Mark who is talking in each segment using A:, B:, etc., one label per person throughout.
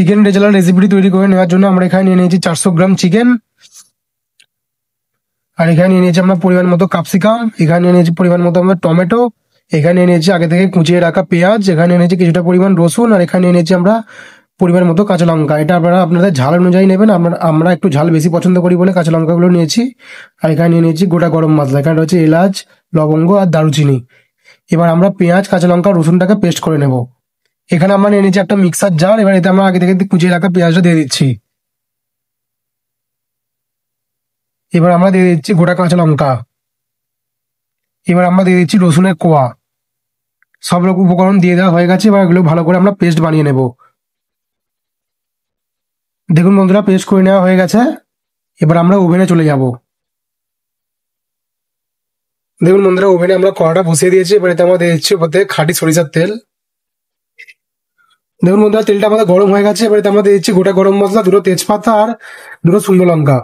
A: Chicken রেজালার রেসিপিটি তৈরি করে নেওয়ার জন্য আমরা এখানে নিয়ে নিয়েছি 400 গ্রাম চিকেন, আর এখানে নিয়ে নিয়েছি আমরা পরিমাণ মতো ক্যাপসিকাম, এখানে নিয়ে নিয়েছি পরিমাণ মতো আমরা টমেটো, এখানে নিয়ে নিয়েছি আগে থেকে কুচিয়ে রাখা পেঁয়াজ, এখানে নিয়ে নিয়েছি কিছুটা পরিমাণ রসুন, আর এখানে নিয়ে নিয়েছি আমরা পরিমাণ মতো কাঁচা লঙ্কা। এটা আপনারা আপনাদের ঝাল অনুযায়ী নেবেন, আমরা একটু ঝাল বেশি পছন্দ করি বলে কাঁচা লঙ্কাগুলো নিয়েছি। আর এখানে নিয়ে নিয়েছি গোটা গরম মশলা, এখানে রয়েছে এলাচ, লবঙ্গ আর দারুচিনি। এবার আমরা পেঁয়াজ, কাঁচা লঙ্কা, রসুনটাকে পেস্ট করে নেব। এখানে আমরা নিয়ে নিয়েছি একটা মিক্সার জার, এবার এতে আমরা আগে থেকে কুচিয়ে রাখা পেঁয়াজটা দিয়ে দিচ্ছি। এবার আমরা দিয়ে দিচ্ছি গোটা কাঁচা লঙ্কা, এবার আমরা দিয়ে দিচ্ছি রসুনের কোয়া। সব রকম উপকরণ দিয়ে দেওয়া হয়ে গেছে, এবার এগুলো ভালো করে আমরা পেস্ট বানিয়ে নেব। দেখুন বন্ধুরা, পেস্ট করে নেওয়া হয়ে গেছে। এবার আমরা ওভেনে চলে যাব। দেখুন বন্ধুরা, ওভেনে আমরা কড়াটা বসিয়ে দিয়েছি, এবার এতে আমরা দিয়ে দিচ্ছি ওপর থেকে খাঁটি সরিষার তেল। দেখুন বন্ধুরা, তেলটা আমাদের গরম হয়ে গেছে, এবার এতে আমরা দিয়ে দিচ্ছি গোটা গরম মশলা, দুটো তেজপাতা আর দুটো শুকনো লঙ্কা।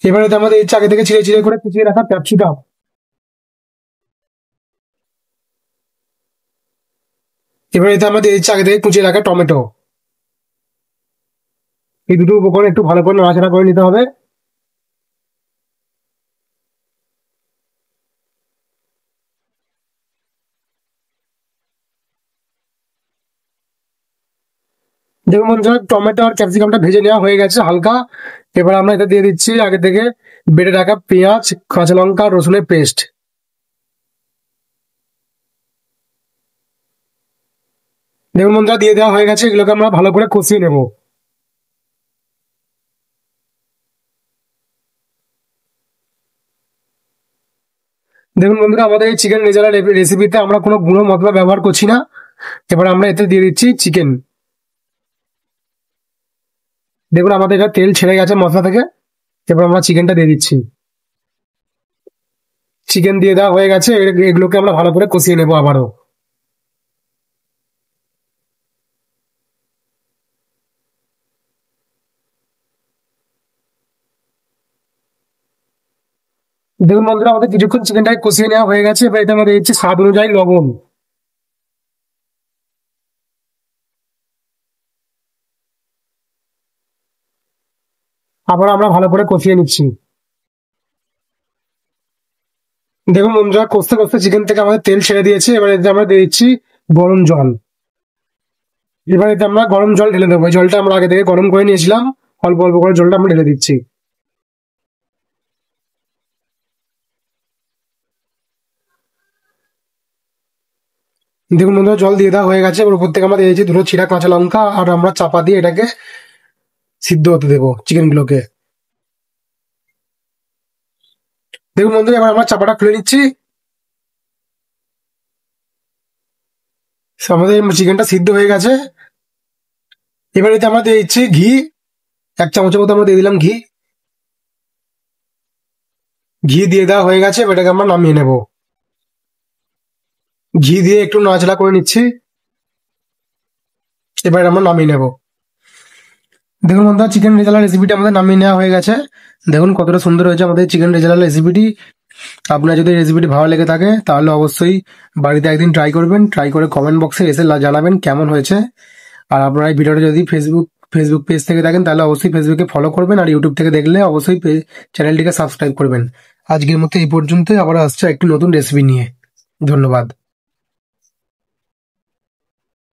A: এবার এতে আমরা দিয়ে দিচ্ছি আগে থেকে ছিঁড়ে ছিঁড়ে করে কুচিয়ে রাখা ক্যাপসিকাম। এবার এতে আমরা দিয়ে দিচ্ছি আগে থেকে কুচিয়ে রাখা টমেটো। এই দুটো উপকরণ একটু ভালো করে নাড়াচাড়া করে নিতে হবে। দেখুন বন্ধুরা, টমেটো আর ক্যাপসিকামটা ভেজে নেওয়া হয়ে গেছে হালকা। এবার আমরা এতে দিয়ে দিচ্ছি আগে থেকে বেটে রাখা পেঁয়াজ, কাঁচা লঙ্কা, রসুনের পেস্ট। দেখুন বন্ধুরা, দিয়ে দেওয়া হয়ে গেছে, এগুলোকে আমরা ভালো করে কষিয়ে নেব। দেখুন বন্ধুরা, আমাদের এই চিকেন রেজালা রেসিপিতে আমরা কোনো গুঁড়ো মশলা ব্যবহার করছি না। এবার আমরা এতে দিয়ে দিচ্ছি চিকেন। দেখুন আমাদের এটা তেল ছেড়ে গেছে মশলা থেকে। এবার আমরা চিকেনটা দিয়ে দিচ্ছি। চিকেন দিয়ে দেওয়া হয়ে গেছে, এগুলোকে আমরা ভালো করে কষিয়ে নেবো আবারও। দেখুন বন্ধুরা, আমাদের কিছুক্ষণ চিকেনটাকে কষিয়ে নেওয়া হয়ে গেছে, এবার এতে আমরা দিয়ে দিচ্ছি স্বাদ অনুযায়ী লবণ। আবার আমরা ভালো করে কষিয়ে নিচ্ছি। দেখুন বন্ধুরা, কষতে কষতে চিকেন থেকে আমাদের তেল ছেড়ে দিয়েছে, এবার এতে আমরা দিয়ে দিচ্ছি গরম জল। এবার এতে আমরা গরম জল ঢেলে দেবো। এই জলটা আমরা আগে থেকে গরম করে নিয়েছিলাম, অল্প অল্প করে জলটা আমরা ঢেলে দিচ্ছি। দেখুন বন্ধুরা, জল দিয়ে দেওয়া হয়ে গেছে, এবার উপর থেকে আমরা দিয়ে দিচ্ছি দুটো চিরা কাঁচা লঙ্কা, আর আমরা চাপা দিয়ে এটাকে সিদ্ধ হতে দেবো চিকেন গুলোকে। দেখুন বন্ধুরা, এবার আমরা চাপাটা খুলে নিচ্ছি। আমাদের চিকেনটা সিদ্ধ হয়ে গেছে। এবার এতে আমরা দিয়ে দিচ্ছি ঘি, 1 চামচের মতো আমরা দিয়ে দিলাম ঘি। ঘি দিয়ে দেওয়া হয়ে গেছে, এবার এটাকে আমরা নামিয়ে নেব। ঘি দিয়ে একটু নাড়াচাড়া করে নিচ্ছি। এবার আমরা নামিয়ে নেব। দেখুন বন্ধুরা, চিকেন রেজালা রেসিপিটা আমাদের নামিয়ে নেওয়া হয়ে গেছে। দেখুন কতটা সুন্দর হয়েছে আমাদের চিকেন রেজালা রেসিপিটি। আপনার যদি রেসিপিটি ভালো লেগে থাকে তাহলে অবশ্যই বাড়িতে একদিন ট্রাই করবেন, ট্রাই করে কমেন্ট বক্সে এসে জানাবেন কেমন হয়েছে। আর আপনারা এই ভিডিওটা যদি ফেসবুক পেজ থেকে দেখেন তাহলে অবশ্যই ফেসবুকে ফলো করবেন, আর ইউটিউব থেকে দেখলে অবশ্যই চ্যানেলটিকে সাবস্ক্রাইব করবেন। আজকের মতো এই পর্যন্তই, আবার আসছে একটি নতুন রেসিপি নিয়ে। ধন্যবাদ।